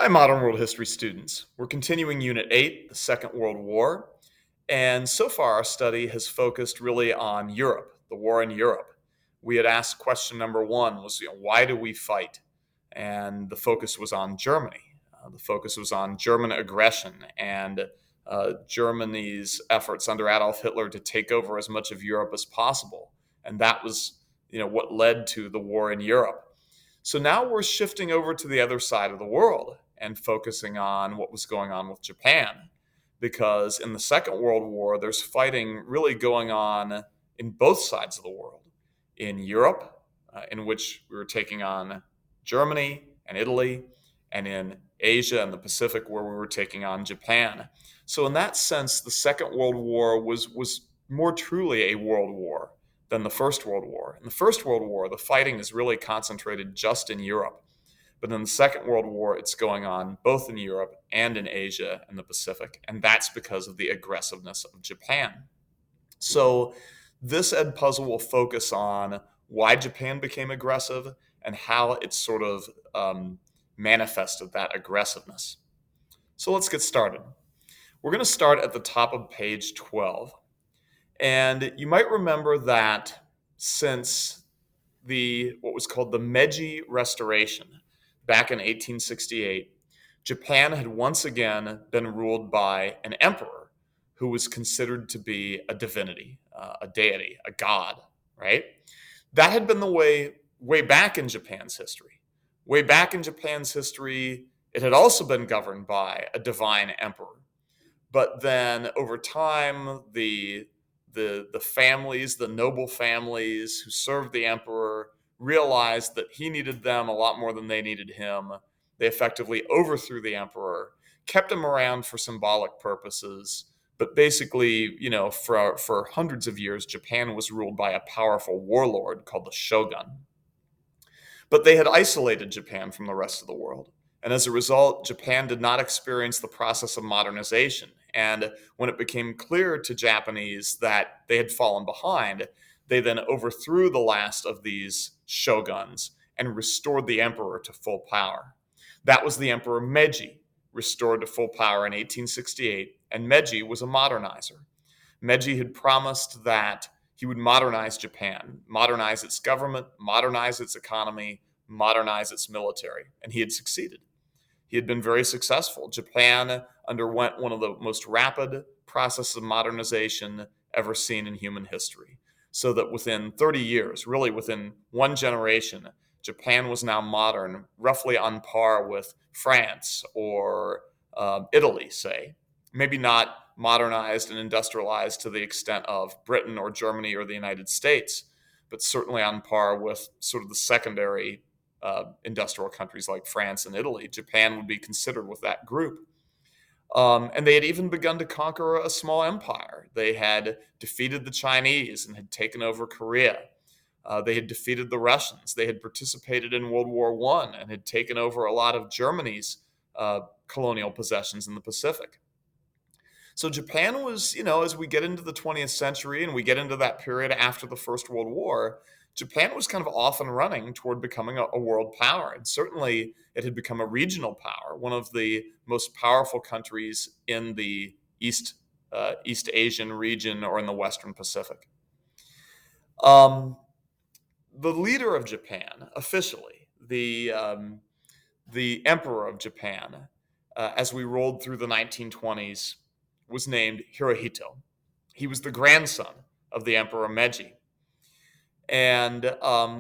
Hi, Modern World History students. We're continuing Unit 8, the Second World War, and so far our study has focused really on Europe, the war in Europe. We had asked question number one was, why do we fight? And the focus was on Germany. The focus was on German aggression and Germany's efforts under Adolf Hitler to take over as much of Europe as possible. And that was, what led to the war in Europe. So now we're shifting over to the other side of the world and focusing on what was going on with Japan. Because in the Second World War, there's fighting really going on in both sides of the world. In Europe, in which we were taking on Germany and Italy, and in Asia and the Pacific, where we were taking on Japan. So, in that sense, the Second World War was more truly a world war than the First World War. In the First World War, the fighting is really concentrated just in Europe. But in the Second World War, it's going on both in Europe and in Asia and the Pacific. And that's because of the aggressiveness of Japan. So this Ed puzzle will focus on why Japan became aggressive and how it sort of manifested that aggressiveness. So let's get started. We're going to start at the top of page 12. And you might remember that since what was called the Meiji Restoration back in 1868, Japan had once again been ruled by an emperor who was considered to be a divinity, a deity, a god, right? That had been the way back in Japan's history. Way back in Japan's history, it had also been governed by a divine emperor. But then over time, the families, the noble families who served the emperor, realized that he needed them a lot more than they needed him. They effectively overthrew the emperor, kept him around for symbolic purposes, but basically, for hundreds of years, Japan was ruled by a powerful warlord called the shogun. But they had isolated Japan from the rest of the world. And as a result, Japan did not experience the process of modernization. And when it became clear to Japanese that they had fallen behind, they then overthrew the last of these shoguns and restored the emperor to full power. That was the Emperor Meiji, restored to full power in 1868, and Meiji was a modernizer. Meiji had promised that he would modernize Japan, modernize its government, modernize its economy, modernize its military, and he had succeeded. He had been very successful. Japan underwent one of the most rapid processes of modernization ever seen in human history. So that within 30 years, really within one generation, Japan was now modern, roughly on par with France or Italy, say. Maybe not modernized and industrialized to the extent of Britain or Germany or the United States, but certainly on par with sort of the secondary industrial countries like France and Italy. Japan would be considered with that group. And they had even begun to conquer a small empire. They had defeated the Chinese and had taken over Korea. They had defeated the Russians. They had participated in World War I and had taken over a lot of Germany's colonial possessions in the Pacific. So Japan was, as we get into the 20th century and we get into that period after the First World War, Japan was kind of off and running toward becoming a world power. And certainly it had become a regional power, one of the most powerful countries in the East Asian region or in the Western Pacific. The leader of Japan, officially, the emperor of Japan, as we rolled through the 1920s, was named Hirohito. He was the grandson of the Emperor Meiji. And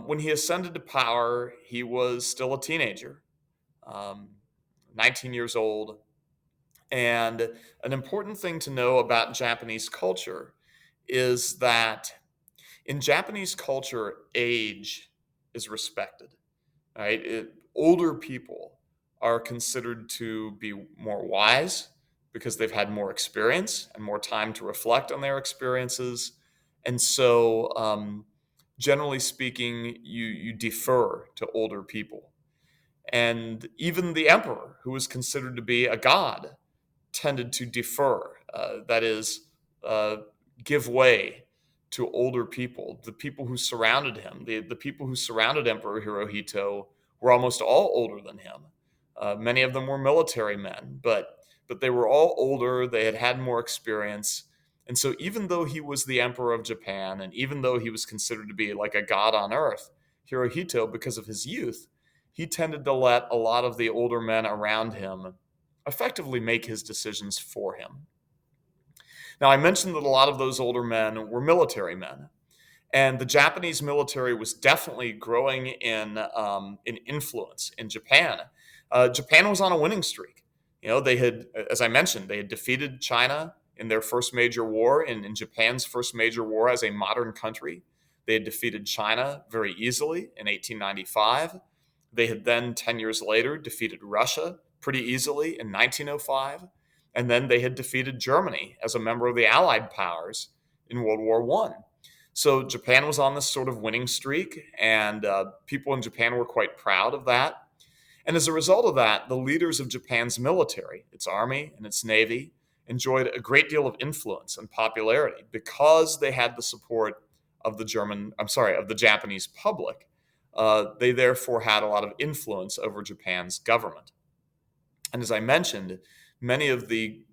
when he ascended to power, he was still a teenager, 19 years old. And an important thing to know about Japanese culture is that in Japanese culture, age is respected. Right? Older people are considered to be more wise because they've had more experience and more time to reflect on their experiences. And so, generally speaking, you defer to older people. And even the emperor, who was considered to be a god, tended to defer, that is, give way to older people. The people who surrounded him, the people who surrounded Emperor Hirohito were almost all older than him. Many of them were military men, but they were all older. They had had more experience. And so even though he was the emperor of Japan, and even though he was considered to be like a god on earth, Hirohito, because of his youth, he tended to let a lot of the older men around him effectively make his decisions for him. Now, I mentioned that a lot of those older men were military men, and the Japanese military was definitely growing in influence in Japan. Japan was on a winning streak. They had, as I mentioned, they had defeated China in their first major war, in Japan's first major war as a modern country. They had defeated China very easily in 1895. They had then, 10 years later, defeated Russia pretty easily in 1905. And then they had defeated Germany as a member of the Allied powers in World War I. So Japan was on this sort of winning streak, and people in Japan were quite proud of that. And as a result of that, the leaders of Japan's military, its army and its navy, enjoyed a great deal of influence and popularity because they had the support of the Japanese public. They therefore had a lot of influence over Japan's government. And as I mentioned, many of the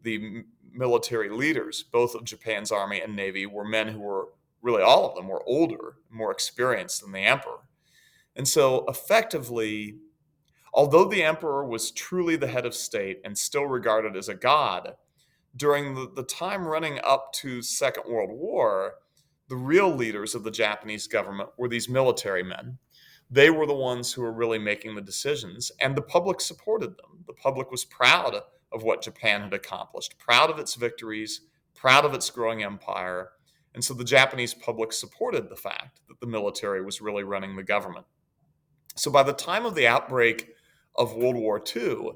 military leaders, both of Japan's army and navy, were men who were, really all of them, were older, more experienced than the emperor. And so effectively, although the emperor was truly the head of state and still regarded as a god, during the time running up to Second World War, the real leaders of the Japanese government were these military men. They were the ones who were really making the decisions, and the public supported them. The public was proud of what Japan had accomplished, proud of its victories, proud of its growing empire. And so the Japanese public supported the fact that the military was really running the government. So by the time of the outbreak of World War II,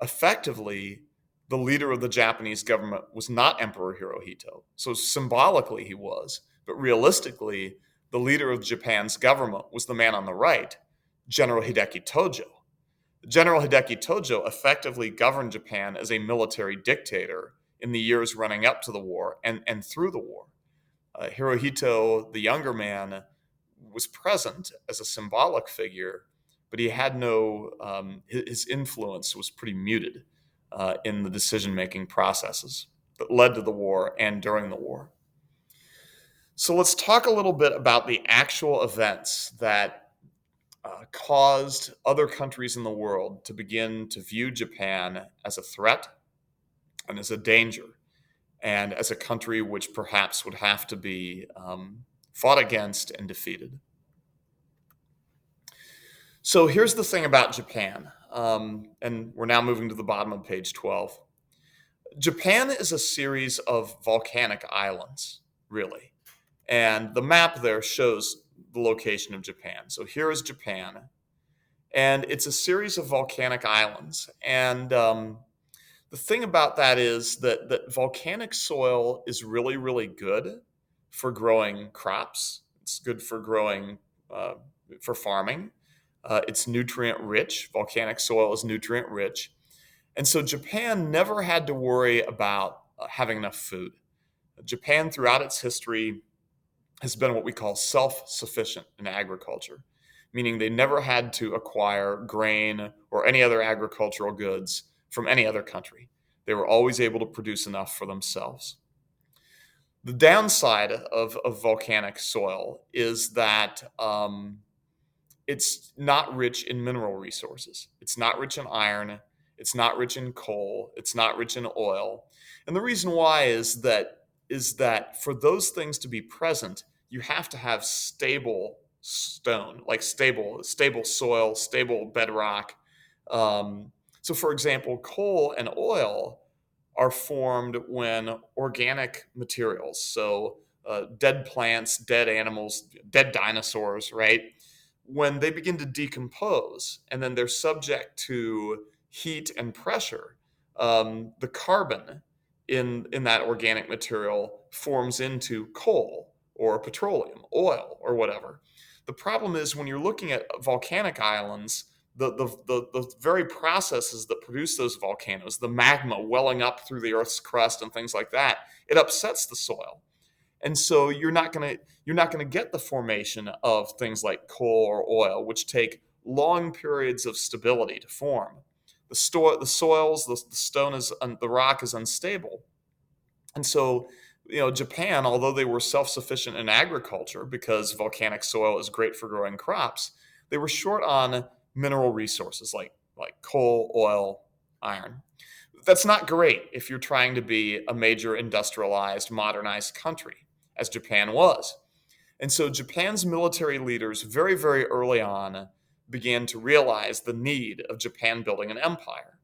effectively, the leader of the Japanese government was not Emperor Hirohito. So symbolically he was, but realistically, the leader of Japan's government was the man on the right, General Hideki Tojo. General Hideki Tojo effectively governed Japan as a military dictator in the years running up to the war and through the war. Hirohito, the younger man, was present as a symbolic figure, but he had his influence was pretty muted in the decision-making processes that led to the war and during the war. So let's talk a little bit about the actual events that caused other countries in the world to begin to view Japan as a threat and as a danger, and as a country which perhaps would have to be fought against and defeated. So here's the thing about Japan, and we're now moving to the bottom of page 12. Japan is a series of volcanic islands, really. And the map there shows the location of Japan. So here is Japan, and it's a series of volcanic islands. And the thing about that is that volcanic soil is really, really good for growing crops. It's good for growing, for farming. It's nutrient rich. Volcanic soil is nutrient rich. And so Japan never had to worry about having enough food. Japan, throughout its history, has been what we call self-sufficient in agriculture, meaning they never had to acquire grain or any other agricultural goods from any other country. They were always able to produce enough for themselves. The downside of volcanic soil is that it's not rich in mineral resources. It's not rich in iron. It's not rich in coal. It's not rich in oil. And the reason why is that for those things to be present, you have to have stable stone, like stable soil, stable bedrock. So for example, coal and oil are formed when organic materials, so dead plants, dead animals, dead dinosaurs, right? When they begin to decompose and then they're subject to heat and pressure, the carbon in that organic material forms into coal or petroleum, oil, or whatever. The problem is when you're looking at volcanic islands, the very processes that produce those volcanoes, the magma welling up through the Earth's crust and things like that, it upsets the soil. And so you're not going to get the formation of things like coal or oil, which take long periods of stability to form. the soils, the stone is the rock is unstable, and so Japan, although they were self-sufficient in agriculture because volcanic soil is great for growing crops, they were short on mineral resources like coal, oil, iron. That's not great if you're trying to be a major industrialized, modernized country, as Japan was. And so Japan's military leaders very, very early on began to realize the need of Japan building an empire.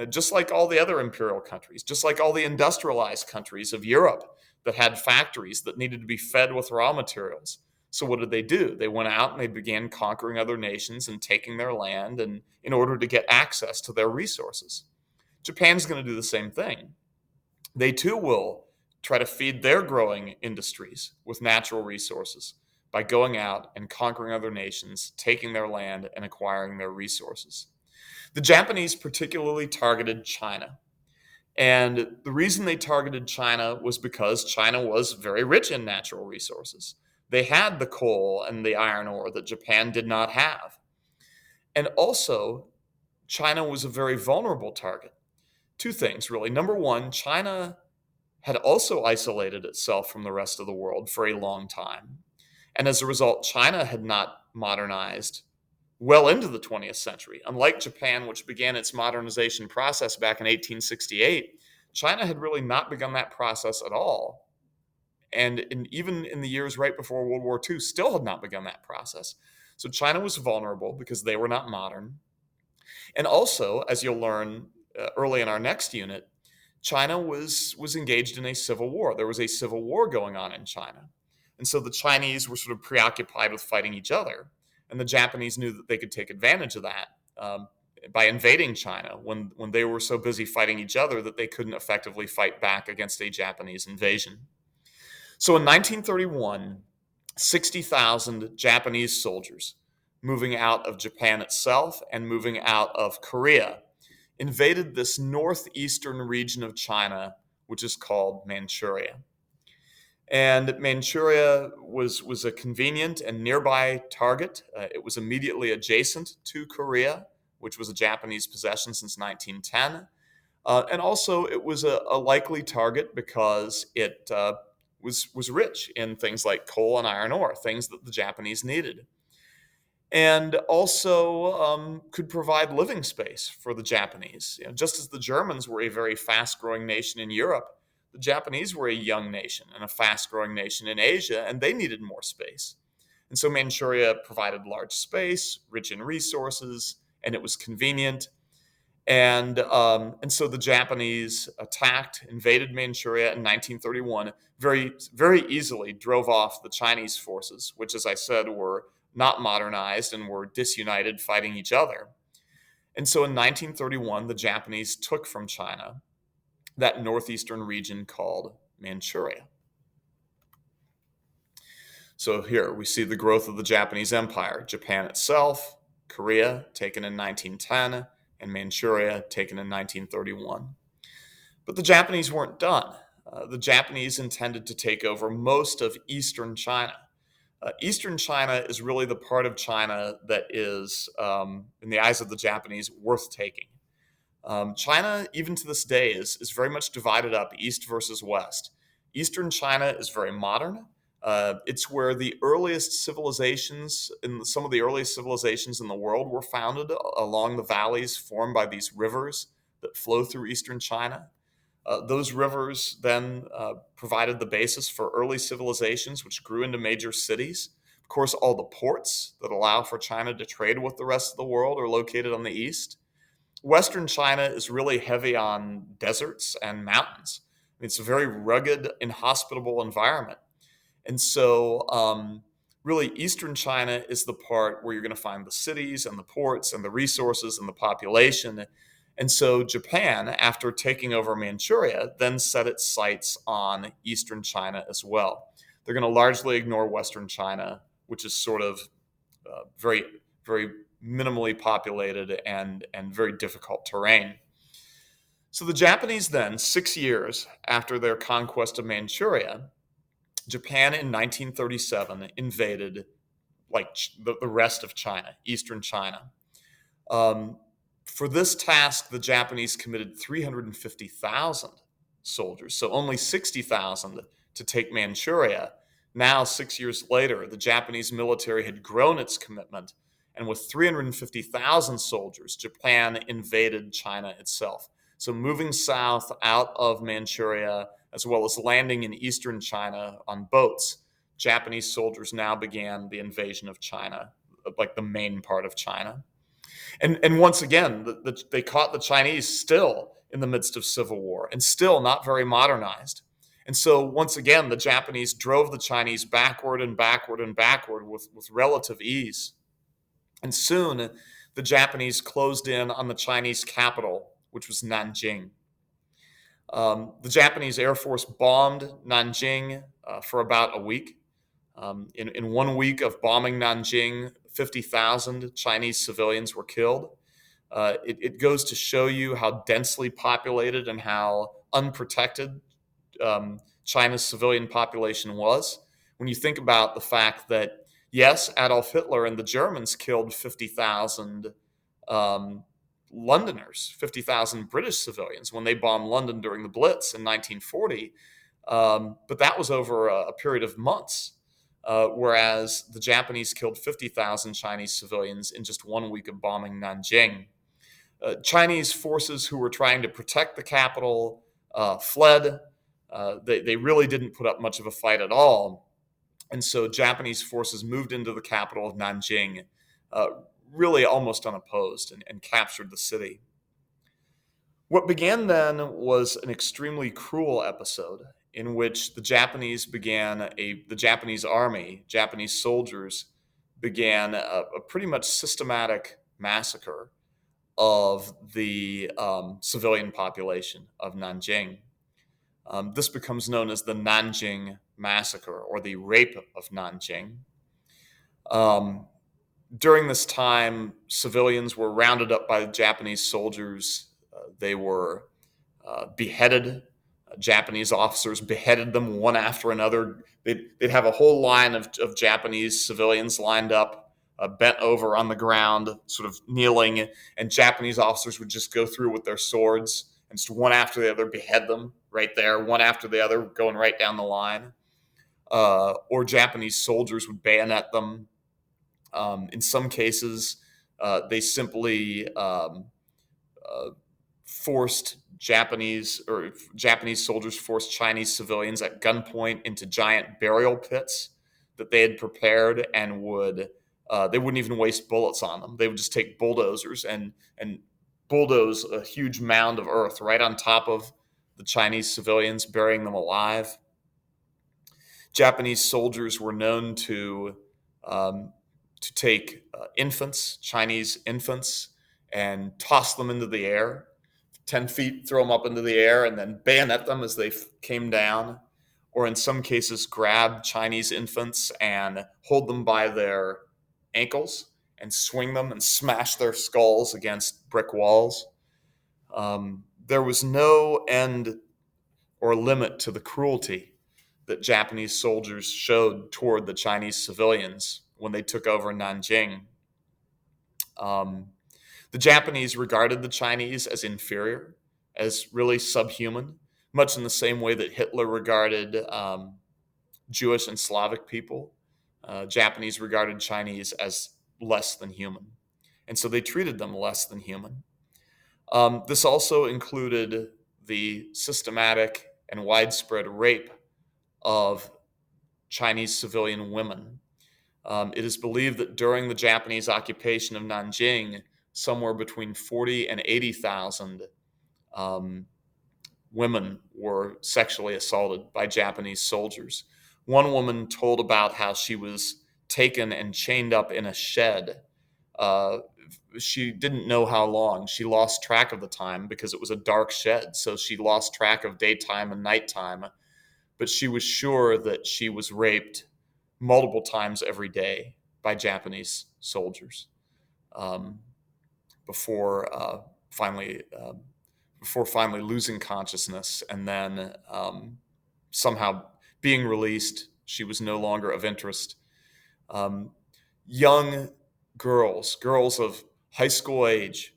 Just like all the other imperial countries, just like all the industrialized countries of Europe that had factories that needed to be fed with raw materials. So what did they do? They went out and they began conquering other nations and taking their land and in order to get access to their resources. Japan's going to do the same thing. They too will try to feed their growing industries with natural resources by going out and conquering other nations, taking their land, and acquiring their resources. The Japanese particularly targeted China. And the reason they targeted China was because China was very rich in natural resources. They had the coal and the iron ore that Japan did not have. And also, China was a very vulnerable target. Two things, really. Number one, China had also isolated itself from the rest of the world for a long time. And as a result, China had not modernized well into the 20th century. Unlike Japan, which began its modernization process back in 1868, China had really not begun that process at all. And even in the years right before World War II, still had not begun that process. So China was vulnerable because they were not modern. And also, as you'll learn early in our next unit, China was engaged in a civil war. There was a civil war going on in China. And so the Chinese were sort of preoccupied with fighting each other. And the Japanese knew that they could take advantage of that by invading China when they were so busy fighting each other that they couldn't effectively fight back against a Japanese invasion. So in 1931, 60,000 Japanese soldiers moving out of Japan itself and moving out of Korea invaded this northeastern region of China, which is called Manchuria. And Manchuria was a convenient and nearby target. It was immediately adjacent to Korea, which was a Japanese possession since 1910. And also, it was a likely target because it was rich in things like coal and iron ore, things that the Japanese needed. And also could provide living space for the Japanese. Just as the Germans were a very fast-growing nation in Europe, the Japanese were a young nation and a fast-growing nation in Asia, and they needed more space. And so Manchuria provided large space, rich in resources, and it was convenient. And so the Japanese invaded Manchuria in 1931, very, very easily drove off the Chinese forces, which, as I said, were not modernized and were disunited, fighting each other. And so in 1931, the Japanese took from China that northeastern region called Manchuria. So here we see the growth of the Japanese Empire. Japan itself, Korea, taken in 1910, and Manchuria, taken in 1931. But the Japanese weren't done. The Japanese intended to take over most of eastern China. Eastern China is really the part of China that is, in the eyes of the Japanese, worth taking. China, even to this day, is very much divided up east versus west. Eastern China is very modern. It's where the earliest civilizations, some of the earliest civilizations in the world were founded along the valleys formed by these rivers that flow through eastern China. Those rivers then provided the basis for early civilizations, which grew into major cities. Of course, all the ports that allow for China to trade with the rest of the world are located on the east. Western China is really heavy on deserts and mountains. It's a very rugged, inhospitable environment. And so, really, eastern China is the part where you're going to find the cities and the ports and the resources and the population. And so Japan, after taking over Manchuria, then set its sights on eastern China as well. They're going to largely ignore western China, which is sort of very, very minimally populated and very difficult terrain. So the Japanese then, 6 years after their conquest of Manchuria, Japan in 1937 invaded like the rest of China, eastern China. For this task, the Japanese committed 350,000 soldiers, so only 60,000 to take Manchuria. Now, 6 years later, the Japanese military had grown its commitment, and with 350,000 soldiers, Japan invaded China itself. So, moving south out of Manchuria, as well as landing in eastern China on boats, Japanese soldiers now began the invasion of China, like the main part of China. And once again, they caught the Chinese still in the midst of civil war and still not very modernized. And so once again, the Japanese drove the Chinese backward and backward and backward with relative ease. And soon, the Japanese closed in on the Chinese capital, which was Nanjing. The Japanese Air Force bombed Nanjing for about a week. In 1 week of bombing Nanjing, 50,000 Chinese civilians were killed. It goes to show you how densely populated and how unprotected China's civilian population was. When you think about the fact that, yes, Adolf Hitler and the Germans killed 50,000 um, Londoners, 50,000 British civilians when they bombed London during the Blitz in 1940, but that was over a period of months. Whereas the Japanese killed 50,000 Chinese civilians in just 1 week of bombing Nanjing. Chinese forces who were trying to protect the capital fled. They really didn't put up much of a fight at all. And so Japanese forces moved into the capital of Nanjing, uh, really almost unopposed, and captured the city. What began then was an extremely cruel episode in which the Japanese army, Japanese soldiers, began a pretty much systematic massacre of the civilian population of Nanjing. This becomes known as the Nanjing Massacre or the Rape of Nanjing. Um, During this time, civilians were rounded up by the Japanese soldiers. They were beheaded. Japanese officers beheaded them one after another. They'd have a whole line of Japanese civilians lined up, bent over on the ground, sort of kneeling, and Japanese officers would just go through with their swords and just one after the other behead them right there, one after the other, going right down the line. Or Japanese soldiers would bayonet them. In some cases, they simply forced Japanese soldiers forced Chinese civilians at gunpoint into giant burial pits that they had prepared, and they wouldn't even waste bullets on them. They would just take bulldozers and bulldoze a huge mound of earth right on top of the Chinese civilians, burying them alive. Japanese soldiers were known um, to take infants, Chinese infants, and toss them into the air, 10 feet, throw them up into the air, and then bayonet them as they came down. Or in some cases, grab Chinese infants and hold them by their ankles and swing them and smash their skulls against brick walls. There was no end or limit to the cruelty that Japanese soldiers showed toward the Chinese civilians when they took over Nanjing. Um, the Japanese regarded the Chinese as inferior, as really subhuman, much in the same way that Hitler regarded Jewish and Slavic people. Japanese regarded Chinese as less than human. And so they treated them less than human. This also included the systematic and widespread rape of Chinese civilian women. It is believed that during the Japanese occupation of Nanjing, somewhere between 40 and 80,000 um, women were sexually assaulted by Japanese soldiers. One woman told about how she was taken and chained up in a shed. Uh, she didn't know how long. She lost track of the time because it was a dark shed, so she lost track of daytime and nighttime. But she was sure that she was raped multiple times every day by Japanese soldiers um, before finally before finally losing consciousness and then somehow being released. She was no longer of interest. Um, Young girls of high school age,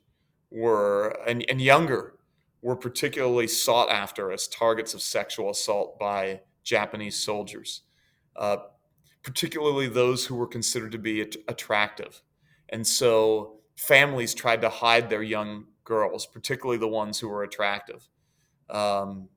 and younger were particularly sought after as targets of sexual assault by Japanese soldiers, uh, particularly those who were considered to be attractive. And so families tried to hide their young girls, particularly the ones who were attractive. Um,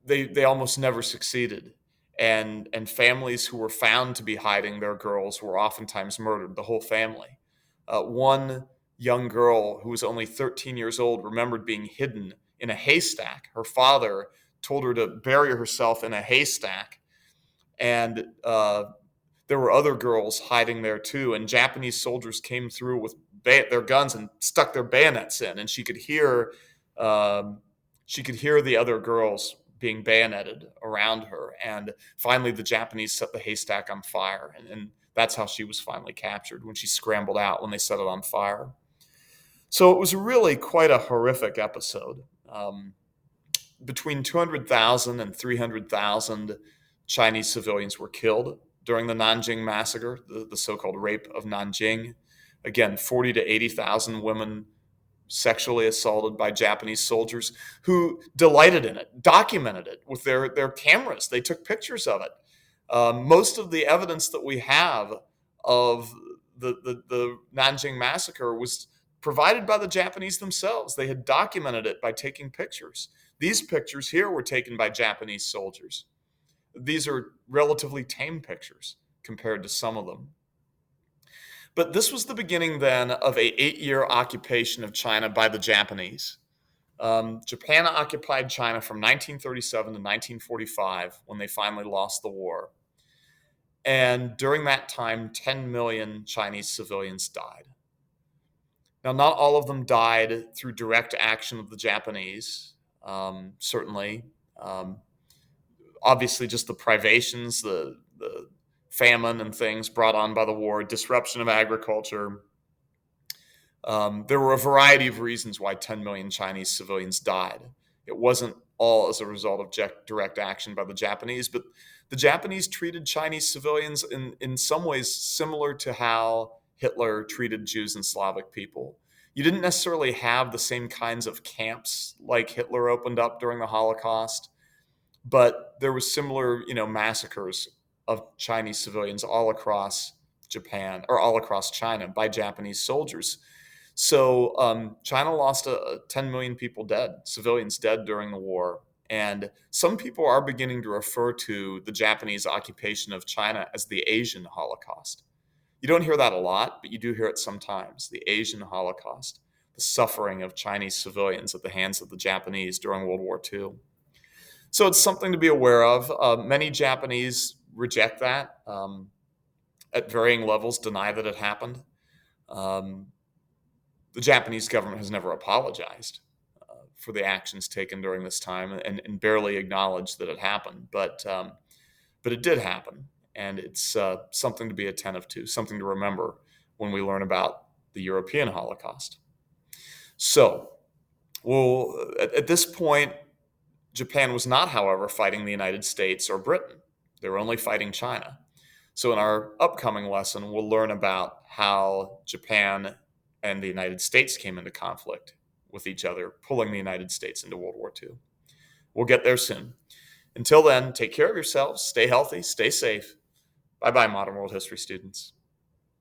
they almost never succeeded. And families who were found to be hiding their girls were oftentimes murdered, the whole family. One young girl who was only 13 years old remembered being hidden in a haystack. Her father told her to bury herself in a haystack, and there were other girls hiding there too. And Japanese soldiers came through with their guns and stuck their bayonets in, and um, she could hear the other girls being bayoneted around her. And finally, the Japanese set the haystack on fire, and that's how she was finally captured, when she scrambled out when they set it on fire. So it was really quite a horrific episode. Between 200,000 and 300,000 Chinese civilians were killed during the Nanjing massacre, the so-called rape of Nanjing. Again, 40 to 80,000 women sexually assaulted by Japanese soldiers who delighted in it, documented it with their cameras. They took pictures of it. Most of the evidence that we have of the Nanjing massacre was provided by the Japanese themselves. They had documented it by taking pictures. These pictures here were taken by Japanese soldiers. These are relatively tame pictures compared to some of them. But this was the beginning then of a 8-year occupation of China by the Japanese. Japan occupied China from 1937 to 1945, when they finally lost the war. And during that time, 10 million Chinese civilians died. Now, not all of them died through direct action of the Japanese, certainly. Um, Obviously, just the privations, the famine and things brought on by the war, disruption of agriculture. There were a variety of reasons why 10 million Chinese civilians died. It wasn't all as a result of direct action by the Japanese, but the Japanese treated Chinese civilians in some ways similar to how Hitler treated Jews and Slavic people. You didn't necessarily have the same kinds of camps like Hitler opened up during the Holocaust, but there was similar, massacres of Chinese civilians all across Japan, or all across China, by Japanese soldiers. So China lost 10 million people dead, civilians dead during the war. And some people are beginning to refer to the Japanese occupation of China as the Asian Holocaust. You don't hear that a lot, but you do hear it sometimes, the Asian Holocaust, the suffering of Chinese civilians at the hands of the Japanese during World War II. So it's something to be aware of. Many Japanese reject that, at varying levels, deny that it happened. Um, the Japanese government has never apologized for the actions taken during this time, and barely acknowledged that it happened. But it did happen, and it's something to be attentive to, something to remember when we learn about the European Holocaust. So, at this point, Japan was not, however, fighting the United States or Britain. They were only fighting China. So in our upcoming lesson, we'll learn about how Japan and the United States came into conflict with each other, pulling the United States into World War II. We'll get there soon. Until then, take care of yourselves, stay healthy, stay safe. Bye-bye, Modern World History students.